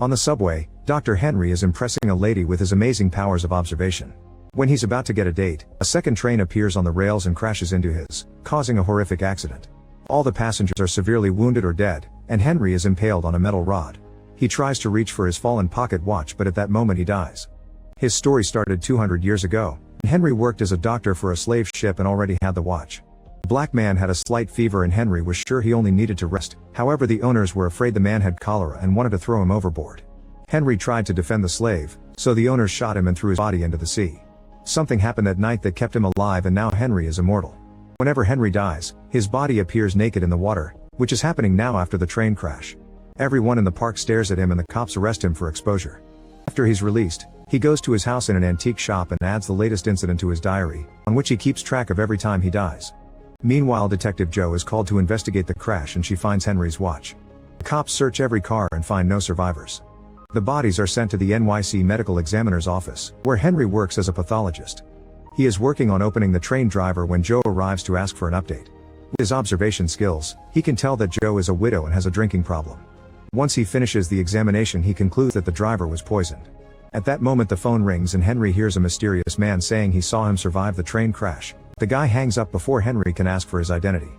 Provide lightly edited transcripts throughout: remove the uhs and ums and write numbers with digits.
On the subway, Dr. Henry is impressing a lady with his amazing powers of observation. When he's about to get a date, a second train appears on the rails and crashes into his, causing a horrific accident. All the passengers are severely wounded or dead, and Henry is impaled on a metal rod. He tries to reach for his fallen pocket watch, but at that moment he dies. His story started 200 years ago. Henry worked as a doctor for a slave ship and already had the watch. The black man had a slight fever and Henry was sure he only needed to rest. However, the owners were afraid the man had cholera and wanted to throw him overboard. Henry tried to defend the slave, so the owners shot him and threw his body into the sea. Something happened that night that kept him alive, and now Henry is immortal. Whenever Henry dies, his body appears naked in the water, which is happening now after the train crash. Everyone in the park stares at him and the cops arrest him for exposure. After he's released, he goes to his house in an antique shop and adds the latest incident to his diary, on which he keeps track of every time he dies. Meanwhile, Detective Jo is called to investigate the crash and she finds Henry's watch. The cops search every car and find no survivors. The bodies are sent to the NYC medical examiner's office, where Henry works as a pathologist. He is working on opening the train driver when Jo arrives to ask for an update. With his observation skills, he can tell that Jo is a widow and has a drinking problem. Once he finishes the examination, he concludes that the driver was poisoned. At that moment the phone rings and Henry hears a mysterious man saying he saw him survive the train crash. The guy hangs up before Henry can ask for his identity.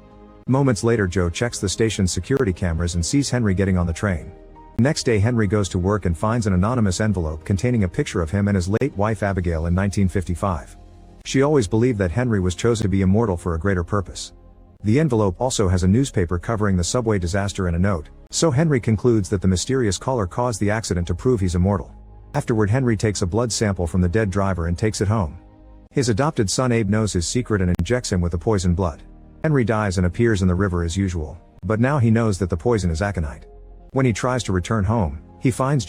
Moments later, Jo checks the station's security cameras and sees Henry getting on the train. Next day, Henry goes to work and finds an anonymous envelope containing a picture of him and his late wife Abigail in 1955. She always believed that Henry was chosen to be immortal for a greater purpose. The envelope also has a newspaper covering the subway disaster and a note, so Henry concludes that the mysterious caller caused the accident to prove he's immortal. Afterward, Henry takes a blood sample from the dead driver and takes it home. His adopted son Abe knows his secret and injects him with the poisoned blood. Henry dies and appears in the river as usual, but now he knows that the poison is aconite. When he tries to return home, he finds